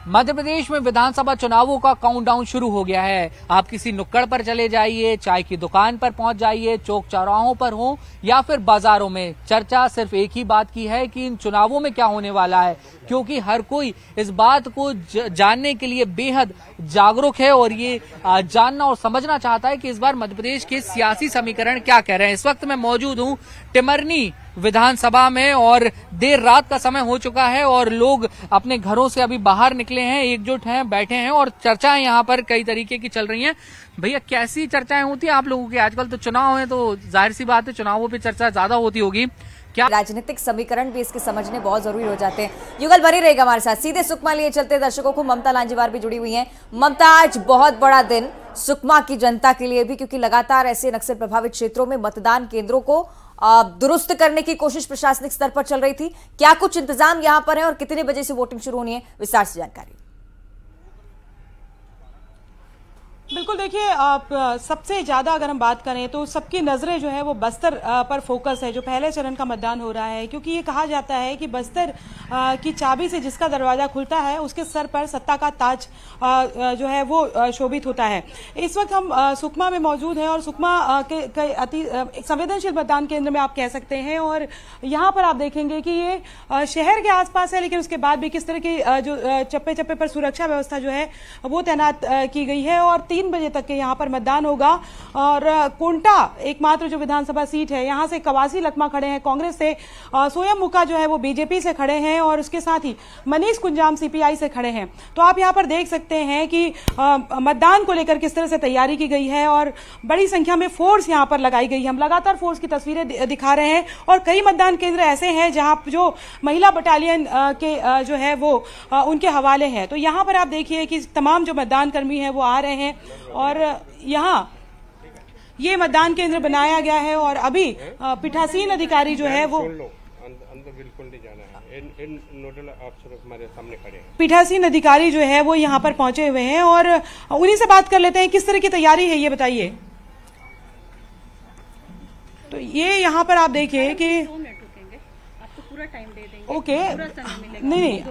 मध्य प्रदेश में विधानसभा चुनावों का काउंटडाउन शुरू हो गया है। आप किसी नुक्कड़ पर चले जाइए, चाय की दुकान पर पहुंच जाइए, चौक चौराहों पर हो या फिर बाजारों में, चर्चा सिर्फ एक ही बात की है कि इन चुनावों में क्या होने वाला है, क्योंकि हर कोई इस बात को जानने के लिए बेहद जागरूक है और ये जानना और समझना चाहता है कि इस बार मध्य प्रदेश के सियासी समीकरण क्या कह रहे हैं। इस वक्त मैं मौजूद हूँ टिमरनी विधानसभा में और देर रात का समय हो चुका है और लोग अपने घरों से अभी बाहर निकले हैं, एकजुट हैं, बैठे हैं और चर्चाएं यहाँ पर कई तरीके की चल रही हैं। भैया, कैसी चर्चाएं होती हैं आप लोगों की? आजकल तो चुनाव है तो जाहिर सी बात है चुनावों पे चर्चा ज्यादा होती होगी। क्या राजनीतिक समीकरण भी इसके समझने बहुत जरूरी हो जाते हैं। युगल बनी रहेगा हमारे साथ। सीधे सुकमा लिए चलते दर्शकों को ममता लांजीवार भी जुड़ी हुई हैं। ममता, आज बहुत बड़ा दिन सुकमा की जनता के लिए भी, क्योंकि लगातार ऐसे नक्सल प्रभावित क्षेत्रों में मतदान केंद्रों को दुरुस्त करने की कोशिश प्रशासनिक स्तर पर चल रही थी। क्या कुछ इंतजाम यहां पर है और कितने बजे से वोटिंग शुरू होनी है, विस्तार से जानकारी। बिल्कुल, देखिए, सबसे ज़्यादा अगर हम बात करें तो सबकी नज़रें जो है वो बस्तर पर फोकस है, जो पहले चरण का मतदान हो रहा है, क्योंकि ये कहा जाता है कि बस्तर की चाबी से जिसका दरवाज़ा खुलता है उसके सर पर सत्ता का ताज जो है वो शोभित होता है। इस वक्त हम सुकमा में मौजूद हैं और सुकमा के अति संवेदनशील मतदान केंद्र में आप कह सकते हैं। और यहाँ पर आप देखेंगे कि ये शहर के आसपास है, लेकिन उसके बाद भी किस तरह की जो चप्पे चप्पे पर सुरक्षा व्यवस्था जो है वो तैनात की गई है। और 3 बजे तक के यहाँ पर मतदान होगा। और कोंटा एकमात्र जो विधानसभा सीट है, यहाँ से कवासी लखमा खड़े हैं कांग्रेस से, सोयम मुका जो है वो बीजेपी से खड़े हैं और उसके साथ ही मनीष कुंजाम सीपीआई से खड़े हैं। तो आप यहाँ पर देख सकते हैं कि मतदान को लेकर किस तरह से तैयारी की गई है और बड़ी संख्या में फोर्स यहाँ पर लगाई गई है। हम लगातार फोर्स की तस्वीरें दिखा रहे हैं और कई मतदान केंद्र ऐसे हैं जहाँ जो महिला बटालियन के जो है वो उनके हवाले हैं। तो यहाँ पर आप देखिए कि तमाम जो मतदान कर्मी हैं वो आ रहे हैं और यहाँ ये मतदान केंद्र बनाया गया है और अभी पीठासीन अधिकारी जो है वो अंदर बिल्कुल नहीं जाना है। इन नोडल अफसर हमारे सामने खड़े हैं। पीठासीन अधिकारी जो है वो यहाँ पर पहुंचे हुए हैं और उन्हीं से बात कर लेते हैं। किस तरह की तैयारी है ये बताइए। तो ये यहाँ पर आप देखिए कि आपको पूरा टाइम दे देंगे। ओके, नहीं,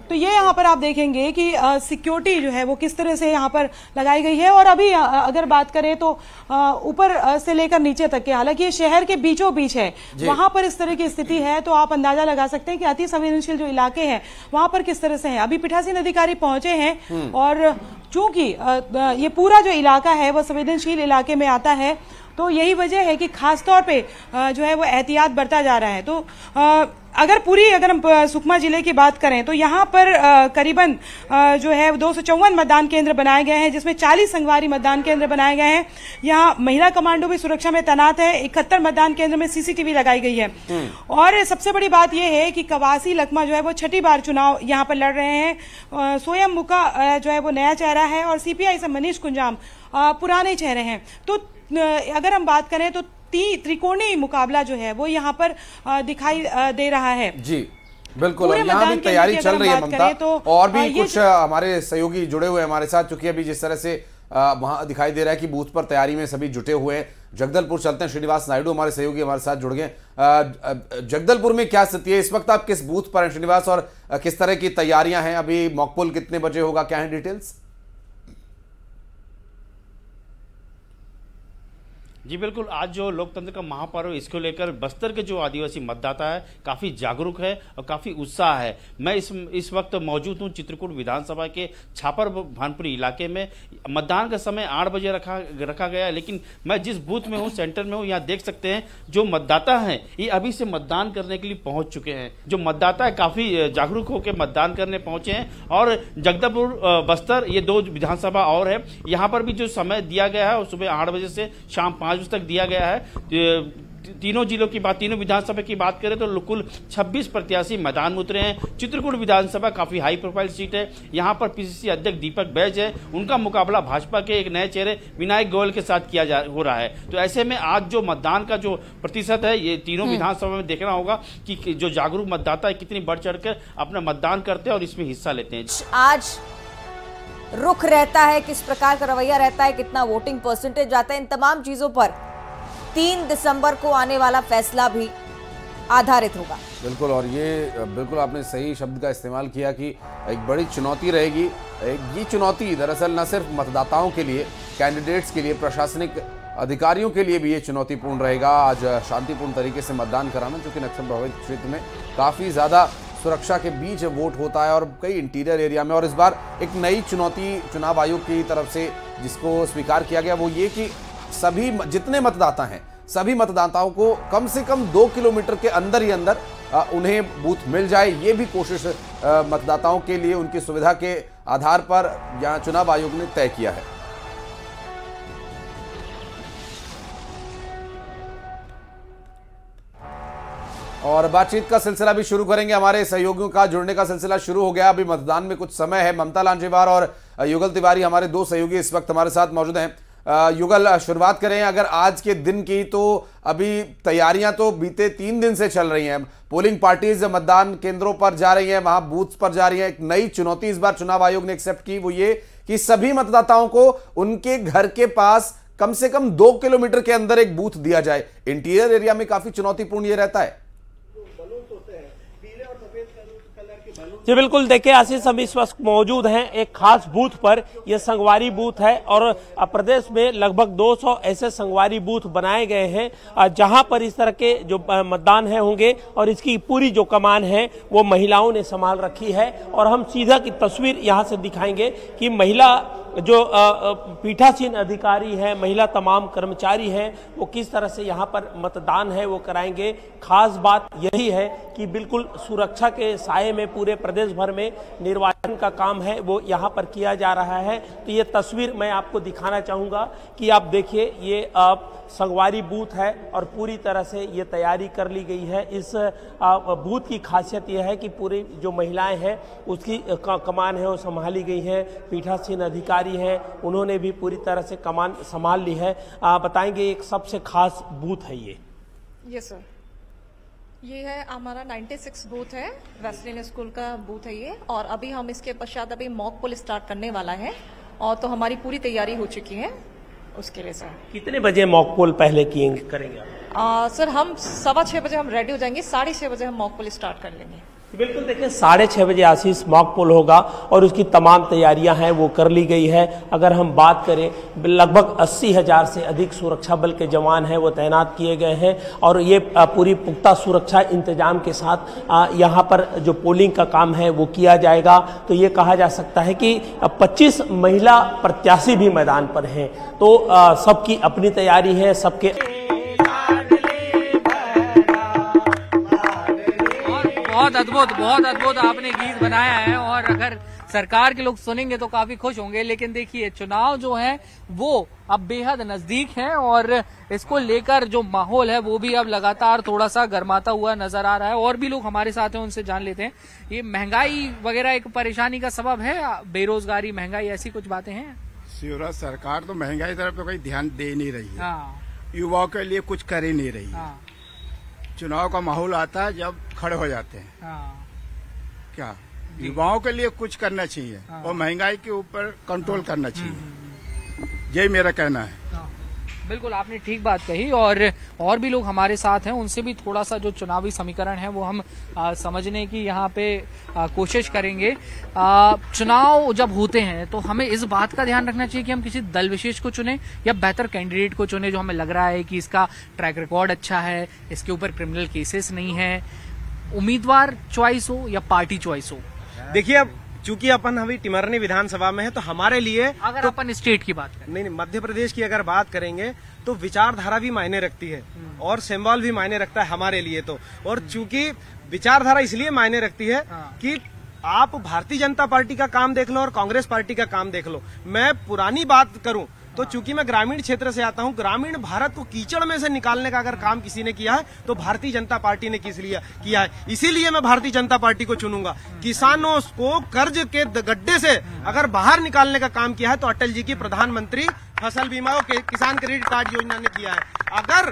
तो ये यहाँ पर आप देखेंगे कि सिक्योरिटी जो है वो किस तरह से यहाँ पर लगाई गई है। और अभी अगर बात करें तो ऊपर से लेकर नीचे तक के, हालांकि ये शहर के बीचों बीच है, वहां पर इस तरह की स्थिति है तो आप अंदाजा लगा सकते हैं कि अति संवेदनशील जो इलाके हैं वहां पर किस तरह से है। अभी पीठासीन अधिकारी पहुंचे हैं और चूंकि ये पूरा जो इलाका है वो संवेदनशील इलाके में आता है, तो यही वजह है कि खासतौर पे जो है वो एहतियात बरता जा रहा है। तो अगर हम सुकमा जिले की बात करें तो यहाँ पर करीबन जो है 254 मतदान केंद्र बनाए गए हैं, जिसमें 40 संगवारी मतदान केंद्र बनाए गए हैं। यहाँ महिला कमांडो भी सुरक्षा में तैनात है। 71 मतदान केंद्र में सीसीटीवी लगाई गई है। और सबसे बड़ी बात यह है कि कवासी लखमा जो है वो 6ठी बार चुनाव यहाँ पर लड़ रहे हैं। सोयम मुका जो है वो नया चेहरा है और सीपीआई से मनीष कुंजाम पुराने चेहरे हैं। तो अगर हम बात करें तो त्रिकोणीय मुकाबला जो है वो यहाँ पर दिखाई दे रहा है। जी बिल्कुल, यहाँ भी तैयारी चल रही है ममता, तो और भी कुछ हमारे सहयोगी जुड़े हुए हैं हमारे साथ, क्योंकि अभी जिस तरह से वहां दिखाई दे रहा है कि बूथ पर तैयारी में सभी जुटे हुए हैं। जगदलपुर चलते हैं, श्रीनिवास नायडू हमारे सहयोगी हमारे साथ जुड़ गए। जगदलपुर में क्या स्थिति है इस वक्त? आप किस बूथ पर हैं श्रीनिवास और किस तरह की तैयारियां हैं? अभी मॉकपोल कितने बजे होगा, क्या है डिटेल्स? जी बिल्कुल, आज जो लोकतंत्र का महापर्व, इसको लेकर बस्तर के जो आदिवासी मतदाता है काफ़ी जागरूक है और काफ़ी उत्साह है। मैं इस वक्त मौजूद हूँ चित्रकूट विधानसभा के छापर भानपुरी इलाके में। मतदान का समय 8 बजे रखा गया है, लेकिन मैं जिस बूथ में हूँ, सेंटर में हूँ, यहाँ देख सकते हैं जो मतदाता हैं ये अभी से मतदान करने के लिए पहुँच चुके हैं। जो मतदाता है काफ़ी जागरूक होकर मतदान करने पहुँचे हैं। और जगदलपुर बस्तर ये 2 विधानसभा और है, यहाँ पर भी जो समय दिया गया है वो सुबह 8 बजे से शाम 5 बजे तक दिया गया है। तीनों जिलों की बात, तीनों विधानसभा की बात करें तो कुल 26 प्रत्याशी मैदान में उतरे हैं। चित्रकूट विधानसभा काफी हाई प्रोफाइल सीट है। यहाँ पर पीसीसी अध्यक्ष दीपक बैज है, उनका मुकाबला भाजपा के एक नए चेहरे विनायक गोयल के साथ हो रहा है। तो ऐसे में आज जो मतदान का जो प्रतिशत है ये तीनों विधानसभा में देखना होगा कि जो जागरूक मतदाता है कितनी बढ़ चढ़ कर अपना मतदान करते हैं और इसमें हिस्सा लेते हैं। आज रुख रहता है, किस प्रकार का रवैया रहता है, कितना वोटिंग परसेंटेज आता है, इन तमाम चीजों पर 3 दिसंबर को आने वाला फैसला भी आधारित होगा। बिल्कुल, और ये बिल्कुल आपने सही शब्द का इस्तेमाल किया कि एक बड़ी चुनौती रहेगी। ये चुनौती दरअसल न सिर्फ मतदाताओं के लिए, कैंडिडेट्स के लिए, प्रशासनिक अधिकारियों के लिए भी ये चुनौतीपूर्ण रहेगा। आज शांतिपूर्ण तरीके से मतदान कराना, जो कि नक्सल प्रभावित क्षेत्र में काफ़ी ज़्यादा सुरक्षा के बीच वोट होता है और कई इंटीरियर एरिया में। और इस बार एक नई चुनौती चुनाव आयोग की तरफ से जिसको स्वीकार किया गया वो ये कि सभी जितने मतदाता हैं, सभी मतदाताओं को कम से कम 2 किलोमीटर के अंदर ही अंदर उन्हें बूथ मिल जाए। ये भी कोशिश मतदाताओं के लिए उनकी सुविधा के आधार पर यहाँ चुनाव आयोग ने तय किया है। और बातचीत का सिलसिला भी शुरू करेंगे। हमारे सहयोगियों का जुड़ने का सिलसिला शुरू हो गया। अभी मतदान में कुछ समय है। ममता लांजेवार और युगल तिवारी हमारे दो सहयोगी इस वक्त हमारे साथ मौजूद हैं। युगल, शुरुआत करें अगर आज के दिन की, तो अभी तैयारियां तो बीते 3 दिन से चल रही हैं। पोलिंग पार्टीज मतदान केंद्रों पर जा रही हैं, वहां बूथ पर जा रही हैं। एक नई चुनौती इस बार चुनाव आयोग ने एक्सेप्ट की, वो ये कि सभी मतदाताओं को उनके घर के पास कम से कम 2 किलोमीटर के अंदर एक बूथ दिया जाए। इंटीरियर एरिया में काफी चुनौतीपूर्ण ये रहता है। जी बिल्कुल, देखिए आशीष, हम इस वक्त मौजूद हैं एक खास बूथ पर। यह संगवारी बूथ है और प्रदेश में लगभग 200 ऐसे संगवारी बूथ बनाए गए हैं जहां पर इस तरह के जो मतदान है होंगे और इसकी पूरी जो कमान है वो महिलाओं ने संभाल रखी है। और हम सीधा की तस्वीर यहां से दिखाएंगे कि महिला जो पीठासीन अधिकारी हैं, महिला तमाम कर्मचारी हैं, वो किस तरह से यहाँ पर मतदान है वो कराएंगे। खास बात यही है कि बिल्कुल सुरक्षा के साये में पूरे प्रदेश भर में निर्वाचन का काम है वो यहाँ पर किया जा रहा है। तो ये तस्वीर मैं आपको दिखाना चाहूँगा कि आप देखिए, ये संगवारी बूथ है और पूरी तरह से ये तैयारी कर ली गई है। इस बूथ की खासियत यह है कि पूरी जो महिलाएं हैं उसकी कमान है वो संभाली गई है। पीठासीन अधिकारी हैं, उन्होंने भी पूरी तरह से कमान संभाल ली है। बताएंगे एक सबसे खास बूथ है ये सर, ये है हमारा 96 बूथ है, वेस्लिन स्कूल का बूथ है ये। और अभी हम इसके पश्चात अभी मॉक पोल स्टार्ट करने वाला है और तो हमारी पूरी तैयारी हो चुकी है उसके लिए। सर कितने बजे मॉक पोल पहले करेंगे आप? सर हम 6:15 बजे हम रेडी हो जाएंगे, 6:30 बजे हम मॉक पोल स्टार्ट कर लेंगे। बिल्कुल, देखिए 6:30 बजे आशीष मॉक पोल होगा और उसकी तमाम तैयारियां हैं वो कर ली गई है। अगर हम बात करें, लगभग 80,000 से अधिक सुरक्षा बल के जवान हैं वो तैनात किए गए हैं और ये पूरी पुख्ता सुरक्षा इंतजाम के साथ यहाँ पर जो पोलिंग का काम है वो किया जाएगा। तो ये कहा जा सकता है कि 25 महिला प्रत्याशी भी मैदान पर हैं। तो सबकी अपनी तैयारी है, सबके बहुत अद्भुत आपने गीत बनाया है और अगर सरकार के लोग सुनेंगे तो काफी खुश होंगे। लेकिन देखिए, चुनाव जो है वो अब बेहद नजदीक है और इसको लेकर जो माहौल है वो भी अब लगातार थोड़ा सा गर्माता हुआ नजर आ रहा है। और भी लोग हमारे साथ हैं, उनसे जान लेते हैं। ये महंगाई वगैरह एक परेशानी का सबब है, बेरोजगारी, महंगाई, ऐसी कुछ बातें हैं? शिवराज सरकार तो महंगाई तरफ तो कोई ध्यान दे नहीं रही है, युवाओं के लिए कुछ कर ही नहीं रही है। चुनाव का माहौल आता है जब खड़े हो जाते हैं। क्या युवाओं के लिए कुछ करना चाहिए और महंगाई के ऊपर कंट्रोल करना चाहिए, यही मेरा कहना है। बिल्कुल, आपने ठीक बात कही। और भी लोग हमारे साथ हैं, उनसे भी थोड़ा सा जो चुनावी समीकरण है वो हम समझने की यहाँ पे कोशिश करेंगे। चुनाव जब होते हैं तो हमें इस बात का ध्यान रखना चाहिए कि हम किसी दल विशेष को चुने या बेहतर कैंडिडेट को चुने जो हमें लग रहा है कि इसका ट्रैक रिकॉर्ड अच्छा है, इसके ऊपर क्रिमिनल केसेस नहीं है। उम्मीदवार चॉइस हो या पार्टी चॉइस हो? देखिए, अब चूंकि अपन अभी टिमरनी विधानसभा में है तो हमारे लिए, अगर अपन स्टेट की बात करें, नहीं मध्य प्रदेश की अगर बात करेंगे तो विचारधारा भी मायने रखती है और सिंबल भी मायने रखता है हमारे लिए। तो और चूंकि विचारधारा इसलिए मायने रखती है कि आप भारतीय जनता पार्टी का काम देख लो और कांग्रेस पार्टी का काम देख लो। मैं पुरानी बात करूं तो चूंकि मैं ग्रामीण क्षेत्र से आता हूं, ग्रामीण भारत को कीचड़ में से निकालने का अगर काम किसी ने किया है तो भारतीय जनता पार्टी ने किया है। इसीलिए मैं भारतीय जनता पार्टी को चुनूंगा। किसानों को कर्ज के गड्ढे से अगर बाहर निकालने का काम किया है तो अटल जी की प्रधानमंत्री फसल बीमा और किसान क्रेडिट कार्ड योजना ने किया है। अगर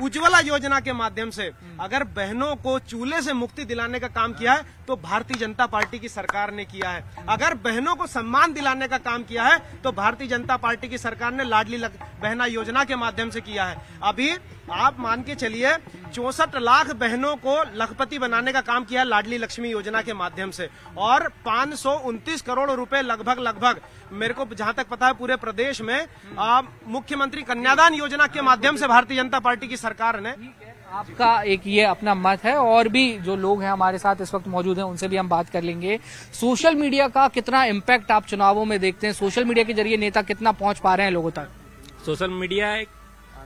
उज्ज्वला योजना के माध्यम से अगर बहनों को चूल्हे से मुक्ति दिलाने का काम किया है तो भारतीय जनता पार्टी की सरकार ने किया है। अगर बहनों को सम्मान दिलाने का काम किया है तो भारतीय जनता पार्टी की सरकार ने लाडली बहना योजना के माध्यम से किया है। अभी आप मान के चलिए 64 लाख बहनों को लखपति बनाने का काम किया है लाडली लक्ष्मी योजना के माध्यम से, और 529 करोड़ रुपए लगभग मेरे को जहां तक पता है पूरे प्रदेश में मुख्यमंत्री कन्यादान योजना के माध्यम से भारतीय जनता पार्टी की सरकार ने। आपका एक ये अपना मत है, और भी जो लोग हैं हमारे साथ इस वक्त मौजूद हैं उनसे भी हम बात कर लेंगे। सोशल मीडिया का कितना इम्पैक्ट आप चुनावों में देखते हैं? सोशल मीडिया के जरिए नेता कितना पहुंच पा रहे हैं लोगों तक? सोशल मीडिया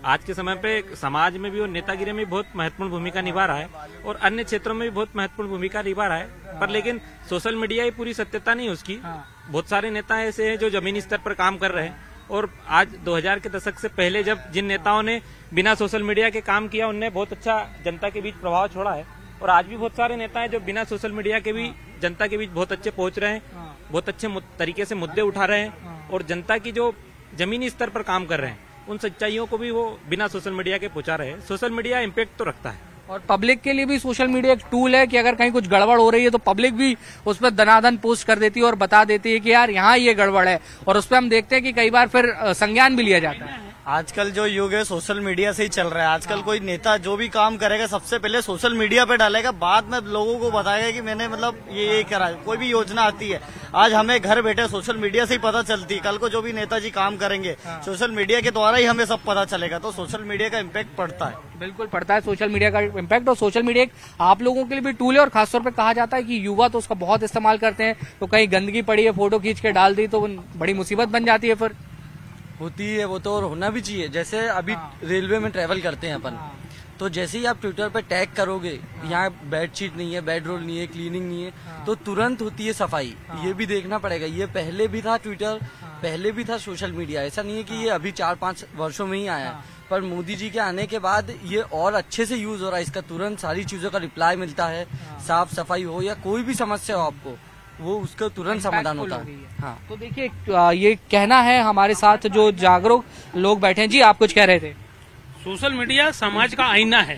आज के समय पे समाज में भी और नेतागिरी में भी बहुत महत्वपूर्ण भूमिका निभा रहा है, और अन्य क्षेत्रों में भी बहुत महत्वपूर्ण भूमिका निभा रहा है। पर लेकिन सोशल मीडिया ही पूरी सत्यता नहीं है उसकी। बहुत सारे नेता ऐसे हैं जो जमीनी स्तर पर काम कर रहे हैं, और आज 2000 के दशक से पहले जब जिन नेताओं ने बिना सोशल मीडिया के काम किया उनने बहुत अच्छा जनता के बीच प्रभाव छोड़ा है। और आज भी बहुत सारे नेता हैं जो बिना सोशल मीडिया के भी जनता के बीच बहुत अच्छे पहुंच रहे हैं, बहुत अच्छे तरीके से मुद्दे उठा रहे हैं, और जनता की जो जमीनी स्तर पर काम कर रहे हैं उन सच्चाइयों को भी वो बिना सोशल मीडिया के पहुंचा रहे हैं। सोशल मीडिया इम्पैक्ट तो रखता है, और पब्लिक के लिए भी सोशल मीडिया एक टूल है कि अगर कहीं कुछ गड़बड़ हो रही है तो पब्लिक भी उस पर दनादन पोस्ट कर देती है और बता देती है कि यार यहाँ ये गड़बड़ है, और उस पर हम देखते हैं कि कई बार फिर संज्ञान भी लिया जाता है। आजकल जो युग है सोशल मीडिया से ही चल रहा है। आजकल कोई नेता जो भी काम करेगा सबसे पहले सोशल मीडिया पे डालेगा, बाद में लोगों को बताएगा कि मैंने मतलब ये करा। कोई भी योजना आती है आज हमें घर बैठे सोशल मीडिया से ही पता चलती है। कल को जो भी नेताजी काम करेंगे सोशल मीडिया के द्वारा ही हमें सब पता चलेगा। तो सोशल मीडिया का इम्पैक्ट पड़ता है, बिल्कुल पड़ता है सोशल मीडिया का इम्पैक्ट। और सोशल मीडिया आप लोगों के लिए भी टूल है, और खासतौर पर कहा जाता है कि युवा तो उसका बहुत इस्तेमाल करते हैं। तो कहीं गंदगी पड़ी है, फोटो खींच के डाल दी तो बड़ी मुसीबत बन जाती है। फिर होती है वो तो, और होना भी चाहिए। जैसे अभी रेलवे में ट्रेवल करते हैं अपन, तो जैसे ही आप ट्विटर पे टैग करोगे यहाँ बेडशीट नहीं है, बेड रोल नहीं है, क्लीनिंग नहीं है, तो तुरंत होती है सफाई। ये भी देखना पड़ेगा। ये पहले भी था ट्विटर, पहले भी था सोशल मीडिया। ऐसा नहीं है कि ये अभी 4-5 वर्षों में ही आया है, पर मोदी जी के आने के बाद ये और अच्छे से यूज हो रहा है। इसका तुरंत सारी चीजों का रिप्लाई मिलता है। साफ सफाई हो या कोई भी समस्या हो आपको, वो उसका तुरंत समाधान होता है। हाँ। तो देखिए ये कहना है हमारे साथ जो जागरूक लोग बैठे हैं। जी आप कुछ कह रहे थे? सोशल मीडिया समाज का आईना है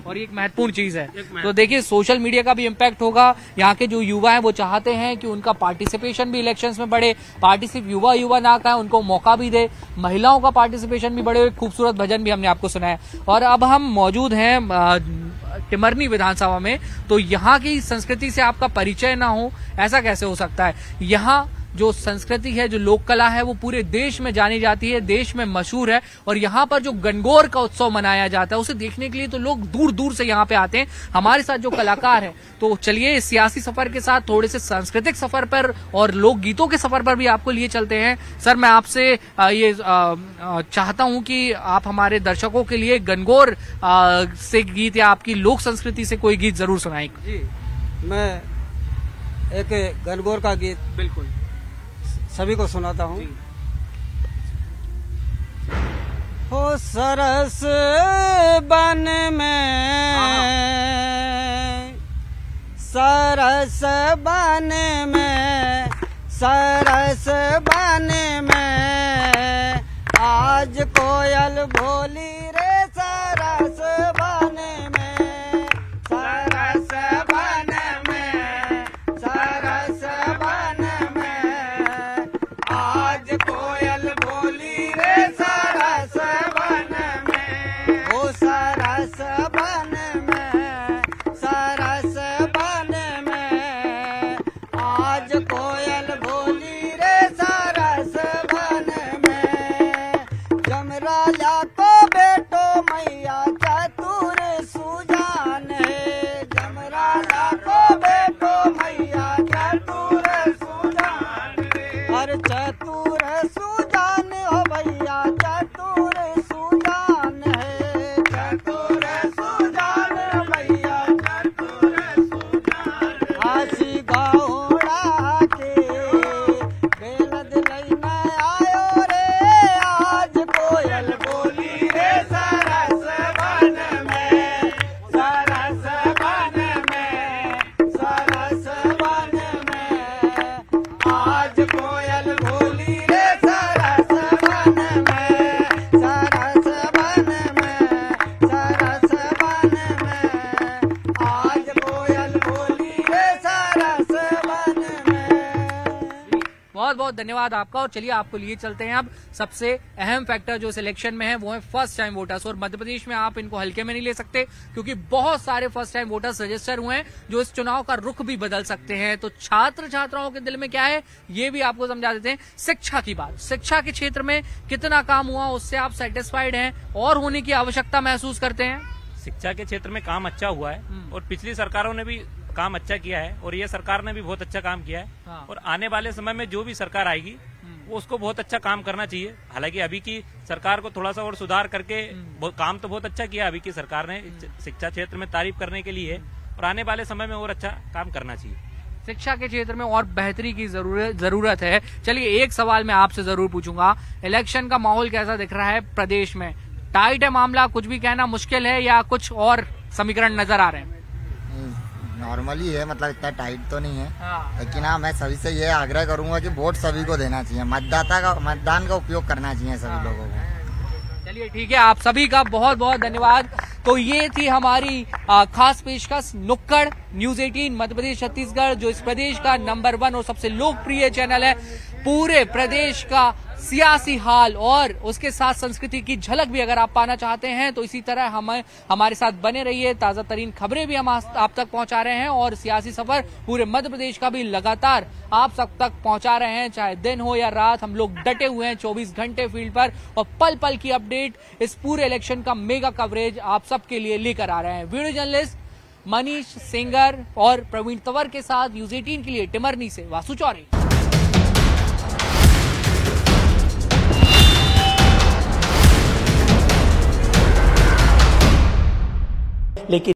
और ये एक महत्वपूर्ण चीज है। तो देखिए सोशल मीडिया का भी इम्पैक्ट होगा। यहाँ के जो युवा हैं वो चाहते हैं कि उनका पार्टिसिपेशन भी इलेक्शंस में बढ़े। पार्टी सिर्फ युवा ना कहें, उनको मौका भी दे, महिलाओं का पार्टिसिपेशन भी बढ़े। खूबसूरत भजन भी हमने आपको सुनाया। और अब हम मौजूद हैं टिमरनी विधानसभा में, तो यहाँ की संस्कृति से आपका परिचय ना हो ऐसा कैसे हो सकता है? यहाँ जो संस्कृति है, जो लोक कला है, वो पूरे देश में जानी जाती है, देश में मशहूर है। और यहाँ पर जो गणगौर का उत्सव मनाया जाता है उसे देखने के लिए तो लोग दूर दूर से यहाँ पे आते हैं। हमारे साथ जो कलाकार हैं, तो चलिए सियासी सफर के साथ थोड़े से सांस्कृतिक सफर पर और लोक गीतों के सफर पर भी आपको लिए चलते हैं। सर मैं आपसे ये चाहता हूँ कि आप हमारे दर्शकों के लिए गणगौर से गीत या आपकी लोक संस्कृति से कोई गीत जरूर सुनाएं। मैं एक गणगौर का गीत बिल्कुल सभी को सुनाता हूँ। हो सरस बन में, सरस बन में, सरस बन में, आज कोयल भोली रे सरस बन में, सरस बन में, सरस बन में, आज कोयल भोली रे सरस बन में, ओ सरस बन में, सरस बन में, आज कोयल भोली रे सरस बन में, जमराजा को बेटो मैया चतुर सुजान है, जमराजा को बेटो मैया चतुर सुजान है, हर चतुर सुजान हो भैया चतुर सुजान है, चतुर सुजान भैया चतुर सुजान, हासी गौड़ा के बेलद लैना आयो रे, आज कोयल बोली रे सरस बन में, सरस बन में, सरस बन में, आज कोयल बोली रे सरस बन में, सरस बन में, बहुत बहुत धन्यवाद आपका। और चलिए आपको लिए चलते हैं अब सबसे अहम फैक्टर जो सिलेक्शन में है, वो है फर्स्ट टाइम वोटर्स। और मध्य प्रदेश में आप इनको हल्के में नहीं ले सकते, क्योंकि बहुत सारे फर्स्ट टाइम वोटर्स रजिस्टर हुए हैं जो इस चुनाव का रुख भी बदल सकते हैं। तो छात्र छात्राओं के दिल में क्या है ये भी आपको समझा देते हैं। शिक्षा की बात, शिक्षा के क्षेत्र में कितना काम हुआ, उससे आप सेटिस्फाइड हैं और होने की आवश्यकता महसूस करते हैं? शिक्षा के क्षेत्र में काम अच्छा हुआ है और पिछली सरकारों ने भी काम अच्छा किया है और ये सरकार ने भी बहुत अच्छा काम किया है। हाँ। और आने वाले समय में जो भी सरकार आएगी वो उसको बहुत अच्छा काम करना चाहिए। हालांकि अभी की सरकार को थोड़ा सा और सुधार करके काम तो बहुत अच्छा किया अभी की सरकार ने, शिक्षा क्षेत्र में तारीफ करने के लिए, और आने वाले समय में और अच्छा काम करना चाहिए। शिक्षा के क्षेत्र में और बेहतरी की जरूरत है। चलिए एक सवाल मैं आपसे जरूर पूछूंगा, इलेक्शन का माहौल कैसा दिख रहा है प्रदेश में? टाइट है मामला, कुछ भी कहना मुश्किल है या कुछ और समीकरण नजर आ रहे हैं? नॉर्मली है, मतलब इतना टाइट तो नहीं है। लेकिन हाँ, मैं सभी से ये आग्रह करूंगा कि वोट सभी को देना चाहिए, मतदान का उपयोग करना चाहिए सभी लोगों को। चलिए ठीक है, आप सभी का बहुत बहुत धन्यवाद। तो ये थी हमारी खास पेशकश नुक्कड़ न्यूज 18 मध्य प्रदेश छत्तीसगढ़, जो इस प्रदेश का नंबर 1 और सबसे लोकप्रिय चैनल है। पूरे प्रदेश का सियासी हाल और उसके साथ संस्कृति की झलक भी अगर आप पाना चाहते हैं तो इसी तरह हमारे साथ बने रहिए। ताजा तरीन खबरें भी हम आप तक पहुंचा रहे हैं और सियासी सफर पूरे मध्य प्रदेश का भी लगातार आप सब तक पहुंचा रहे हैं। चाहे दिन हो या रात, हम लोग डटे हुए हैं 24 घंटे फील्ड पर और पल पल की अपडेट, इस पूरे इलेक्शन का मेगा कवरेज आप सबके लिए लेकर आ रहे हैं। वीडियो जर्नलिस्ट मनीष सिंगर और प्रवीण तंवर के साथ न्यूज 18 के लिए टिमरनी से वासु चौरे। लेकिन